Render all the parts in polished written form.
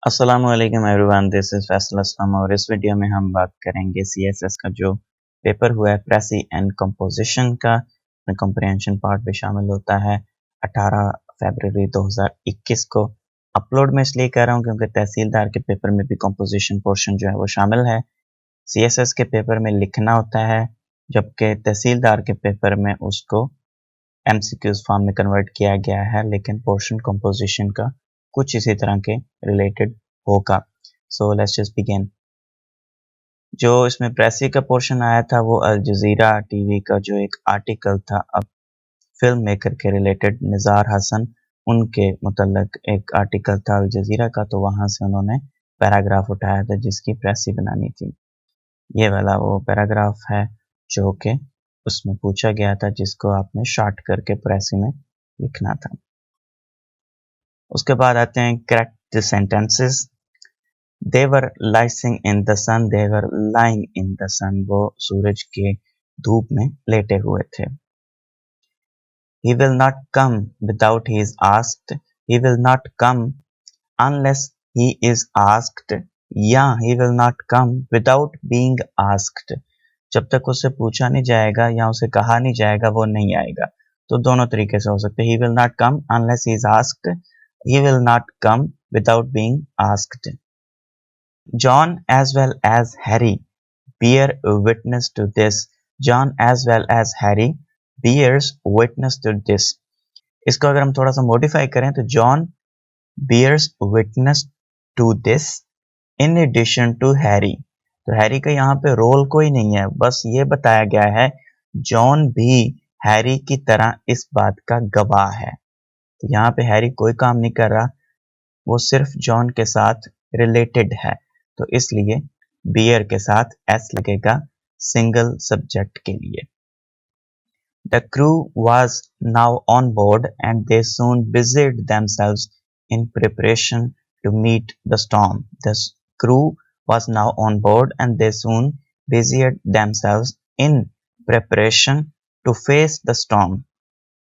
अस्सलामुअलैकुम everyone, this is Faisal Aslam और इस वीडियो में हम बात करेंगे सीएसएस का जो पेपर हुआ है प्रेसी एंड कंपोजिशन का। कंप्रिहेंशन पार्ट भी शामिल होता है 18 फरवरी 2021 को। अपलोड में इसलिए कर रहा हूँ क्योंकि तहसीलदार के पेपर में भी कंपोजिशन पोर्शन जो है वो शामिल है। सीएसएस के पेपर में लिखना होता है, जबकि तहसीलदार के पेपर में उसको एमसीक्यूज फॉर्म में कन्वर्ट किया गया है, लेकिन पोर्शन कंपोजिशन का कुछ इसी तरह के रिलेटेड होगा। So let's just begin. जो इसमें प्रेसी का पोर्शन आया था वो अल जज़ीरा टीवी का जो एक आर्टिकल था अब फिल्म मेकर के रिलेटेड, निज़ार हसन उनके मुतल्लक एक आर्टिकल था अल जज़ीरा का, तो वहाँ से उन्होंने पैराग्राफ उठाया था जिसकी प्रेसी बनानी थी। ये वाला वो पैराग्राफ है जो कि उसमें पूछा गया था, जिसको आपने शॉर्ट करके प्रेसी में लिखना था। उसके बाद आते हैं correct the sentences. They were lying in the sun, they were lying in the sun, वो सूरज के धूप में लेटे हुए थे। He will not come without he is asked, he will not come unless he is asked, या he will not come without being asked, जब तक उससे पूछा नहीं जाएगा या उसे कहा नहीं जाएगा वो नहीं आएगा। तो दोनों तरीके से हो सकते हैं, he will not come unless he is asked, he will not come without being asked. John as well as Harry bear witness to this. John as well as Harry bears witness to this. इसको अगर हम थोड़ा सा modify करें तो John bears witness to this in addition to Harry. तो Harry का यहाँ पे रोल कोई नहीं है, बस ये बताया गया है जॉन भी हैरी की तरह इस बात का गवाह है। तो यहाँ पे हैरी कोई काम नहीं कर रहा, वो सिर्फ जॉन के साथ रिलेटेड है, तो इसलिए बियर के साथ एस लगेगा सिंगल सब्जेक्ट के लिए। The crew was now on board and they soon busied themselves in preparation to meet the storm. The crew was now on board and they soon busied themselves in preparation to face the storm.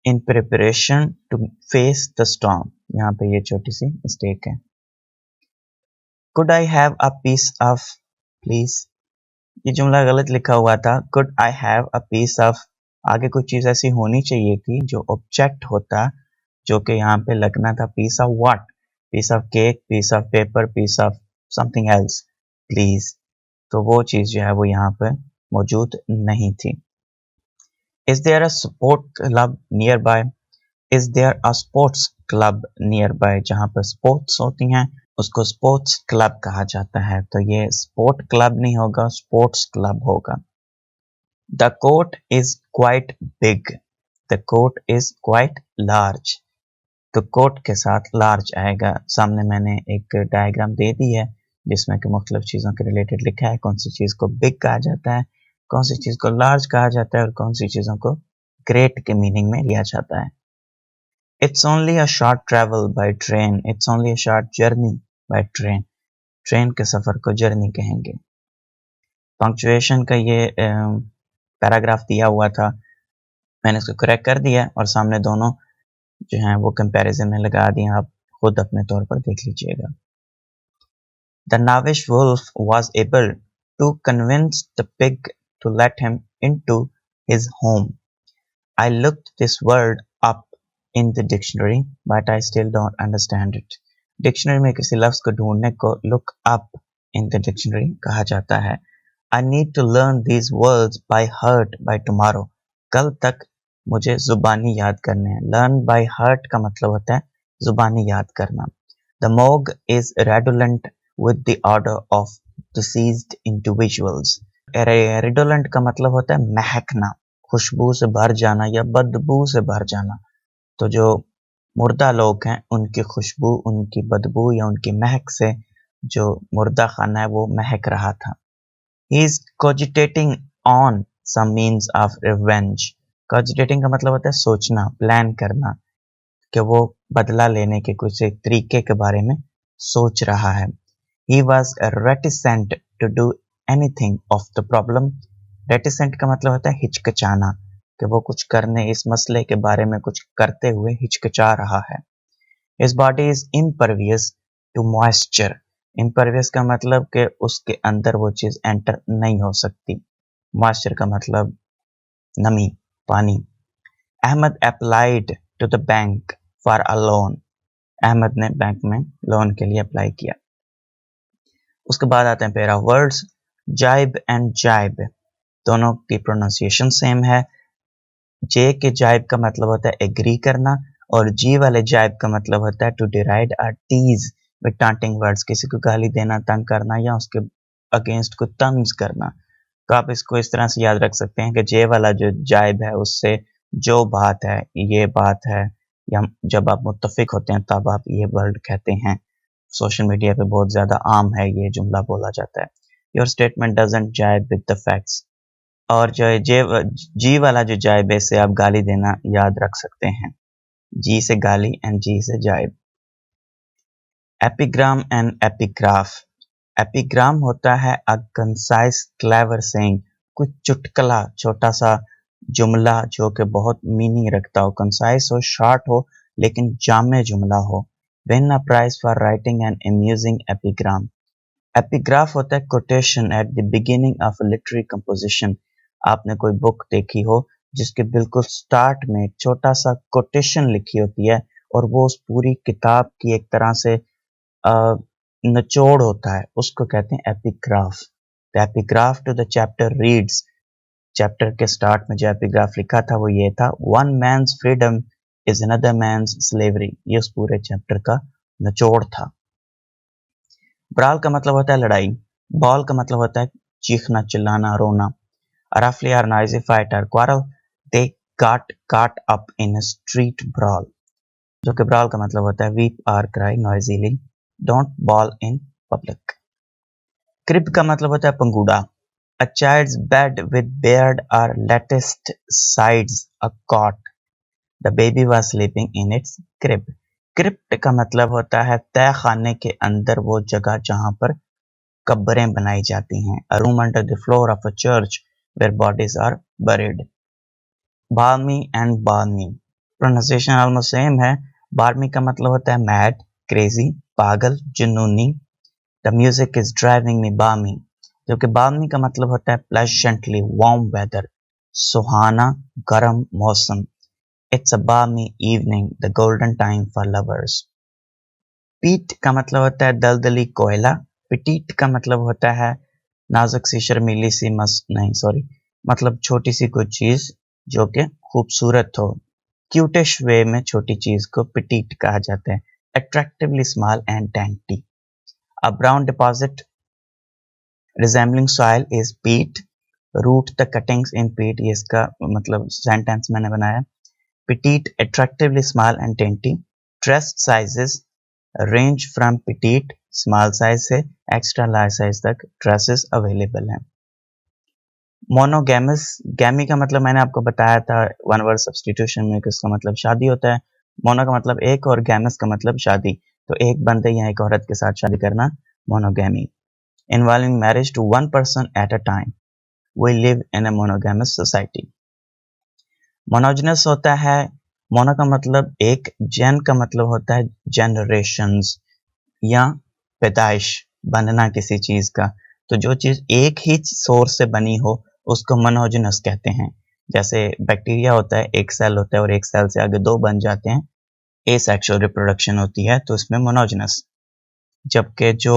In preparation to face the storm. यहाँ पे ये छोटी सी mistake है। Could I have a piece of please? ये जुमला गलत लिखा हुआ था। Could I have a piece of, आगे कुछ चीज ऐसी होनी चाहिए थी जो ऑब्जेक्ट होता, जो कि यहाँ पे लगना था piece of what? Piece of cake, piece of paper, piece of something else, please. तो वो चीज जो है वो यहाँ पे मौजूद नहीं थी। Is there a sport club nearby? Is there a sports club nearby? जहाँ पर स्पोर्ट्स होती हैं उसको स्पोर्ट्स क्लब कहा जाता है, तो ये स्पोर्ट क्लब नहीं होगा, स्पोर्ट्स क्लब होगा। The court is quite big. The court is quite large. तो कोट के साथ लार्ज आएगा। सामने मैंने एक डायग्राम दे दी है जिसमें कि मुख्तलिफ चीज़ों के रिलेटेड लिखा है, कौन सी चीज़ को बिग कहा जाता है, कौन सी चीज़ को लार्ज कहा जाता है और कौन सी चीज़ों को ग्रेट के मीनिंग में लिया जाता है। It's only a short travel by train. It's only a short journey by train. Train के सफ़र को जर्नी कहेंगे। पंक्चुएशन का ये पैराग्राफ दिया हुआ था, मैंने इसको करेक्ट कर दिया और सामने दोनों जो हैं वो कंपैरिजन में लगा दिए, आप खुद अपने तौर पर देख लीजिएगा। The Navish wolf was able to convince the pig to let him into his home. I looked this word up in the dictionary, but I still don't understand it. Dictionary में किसी लफ्ज को ढूंढने को look up in the dictionary कहा जाता है। I need to learn these words by heart by tomorrow. कल तक मुझे जुबानी याद करने हैं। Learn by heart का मतलब होता है जुबानी याद करना। The morgue is redolent with the odor of deceased individuals. Redolent का मतलब होता है महकना, खुशबू से भर जाना या बदबू से भर जाना। तो जो मुर्दा लोग हैं उनकी खुशबू, उनकी बदबू या उनकी महक से जो मुर्दा खाना है वो महक रहा था। He is cogitating on some means of revenge. Cogitating का मतलब होता है सोचना, प्लान करना, कि वो बदला लेने के कुछ एक तरीके के बारे में सोच रहा है। He was reticent to do anything of the problem. Reticent का मतलब होता है हिचकिचाना, कि वो कुछ करने, इस मसले के बारे में कुछ करते हुए हिचकिचा रहा है। His body is impervious to moisture. Impervious का मतलब कि उसके अंदर वो चीज़ एंटर नहीं हो सकती। मॉइस्चर का मतलब नमी, पानी। Ahmed applied to the bank for a loan. Ahmed ने बैंक में लोन के लिए अप्लाई किया। उसके बाद आते हैं पैरा वर्ड्स। जाइब एंड जाइब दोनों की प्रोनाउंसिएशन सेम है। जे के जाइब का मतलब होता है एग्री करना, और जी वाले जाइब का मतलब होता है टू डिराइड और टीज विद टांटिंग वर्ड्स, किसी को गाली देना, तंग करना या उसके अगेंस्ट को तंज करना। तो आप इसको इस तरह से याद रख सकते हैं कि जे वाला जो जाइब है उससे जो बात है, ये बात है, या जब आप मुत्तफिक होते हैं तब आप ये वर्ड कहते हैं। सोशल मीडिया पे बहुत ज़्यादा आम है ये जुमला बोला जाता है। योर स्टेटमेंट डजंट जाइब विद द फैक्ट्स। और जो जे जी वाला जो जाइब है से आप गाली देना याद रख सकते हैं। जी से गाली एंड जी से जाइब। Epigram and epigraph. एपिग्राम होता है अ कंसाइज क्लेवर सेइंग, कुछ चुटकला, छोटा सा जुमला जो कि बहुत मीनिंग रखता हो, कंसाइज हो, शॉर्ट हो, लेकिन जामे जुमला हो। Win a prize for writing an amusing epigram. Epigraph होता है quotation at the beginning of a literary composition. आपने कोई बुक देखी हो जिसके बिल्कुल स्टार्ट में एक छोटा सा कोटेशन लिखी होती है, और वो उस पूरी किताब की एक तरह से निचोड़ होता है, उसको कहते हैं epigraph. The epigraph to the chapter reads. Chapter के स्टार्ट में जो एपिग्राफ लिखा था वो ये था, one man's freedom is another man's slavery. ये उस पूरे चैप्टर का निचोड़ था। ब्राल का मतलब होता है लड़ाई। बॉल का मतलब होता है चीखना, चिल्लाना, रोना। रफली or noisy fight or quarrel, they got caught up in a street brawl। जो कि ब्राल का मतलब होता है weep or cry noisily, don't bawl in public. Crib का मतलब होता है पंगूड़ा। A child's bed with barred or latticed sides a cot, the baby was sleeping in its crib. Crypt का मतलब होता है तय खाने के अंदर वो जगह जहां पर कब्रें बनाई जाती हैं। A room under the floor of a church where bodies are buried. Balmy and barmy pronunciation almost same है। बाल्मी का मतलब होता है मैड, क्रेजी, पागल, जुनूनी। The music is driving me barmy, जो कि बाल्मी का मतलब होता है प्लेजेंटली वार्म वेदर, सुहाना गर्म मौसम। It's a balmy evening, the golden time for lovers. Peat का मतलब होता है दलदली कोयला। पिटीट का मतलब होता है नाजुक सी, शर्मीली सी, मस्त नहीं सॉरी, मतलब छोटी सी कोई चीज जो कि खूबसूरत हो। क्यूटिश वे में छोटी चीज को पिटीट कहा जाता है। Attractively small and dainty. A brown deposit resembling soil is peat, root the cuttings in peat। ये इसका मतलब सेंटेंस मैंने बनाया। petite attractively small and dainty। dress sizes range from petite small size से extra large size तक dresses available हैं। Monogamous, गैमी का मतलब मैंने आपको बताया था वन वर्ड सब्स्टिट्यूशन में कि इसका मतलब शादी होता है। मोनो का मतलब एक और गैमस का मतलब शादी, तो एक बंदे या एक औरत के साथ शादी करना monogamy. Involving marriage to one person at a time, we live in a monogamous society. Monogynous होता है, मोनो का मतलब एक, जेन का मतलब होता है जनरेशंस या पैदाइश, बनना किसी चीज का। तो जो चीज एक ही सोर्स से बनी हो उसको मोनोजनस कहते हैं। जैसे बैक्टीरिया होता है, एक सेल होता है और एक सेल से आगे दो बन जाते हैं, एसेक्सुअल रिप्रोडक्शन होती है, तो इसमें मोनोजनस। जबकि जो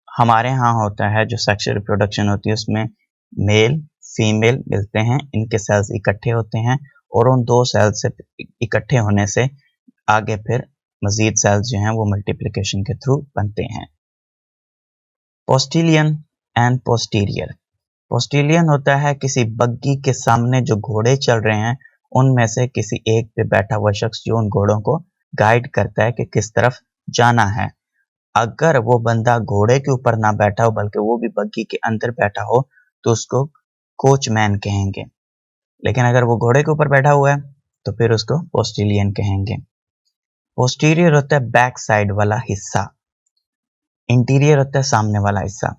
हमारे यहाँ होता है, जो सेक्सुअल रिप्रोडक्शन होती है, उसमें मेल फीमेल मिलते हैं, इनके सेल्स इकट्ठे होते हैं, और उन दो सेल्स से इकट्ठे होने से आगे फिर मजीद सेल्स जो हैं वो मल्टीप्लिकेशन के थ्रू बनते हैं। पोस्टिलियन एंड पोस्टीरियर। पोस्टिलियन होता है किसी बग्गी के सामने जो घोड़े चल रहे हैं उनमें से किसी एक पे बैठा हुआ शख्स जो उन घोड़ों को गाइड करता है कि किस तरफ जाना है। अगर वो बंदा घोड़े के ऊपर ना बैठा हो बल्कि वो भी बग्गी के अंदर बैठा हो तो उसको कोचमैन कहेंगे, लेकिन अगर वो घोड़े के ऊपर बैठा हुआ है तो फिर उसको पोस्टिलियन कहेंगे। पोस्टीरियर होता है बैक साइड वाला हिस्सा, इंटीरियर होता है सामने वाला हिस्सा।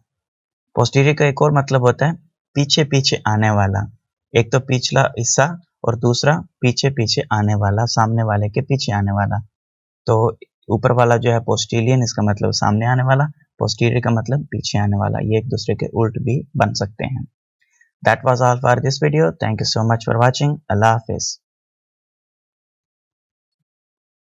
पोस्टीरियर का एक और मतलब होता है पीछे पीछे आने वाला। एक तो पिछला हिस्सा और दूसरा पीछे पीछे आने वाला, सामने वाले के पीछे आने वाला। तो ऊपर वाला जो है पोस्टीरियर, इसका मतलब सामने आने वाला, पोस्टीरियर का मतलब पीछे आने वाला। ये एक दूसरे के उल्ट भी बन सकते हैं। That was all for this video. Thank you so much for watching. Allah Hafiz.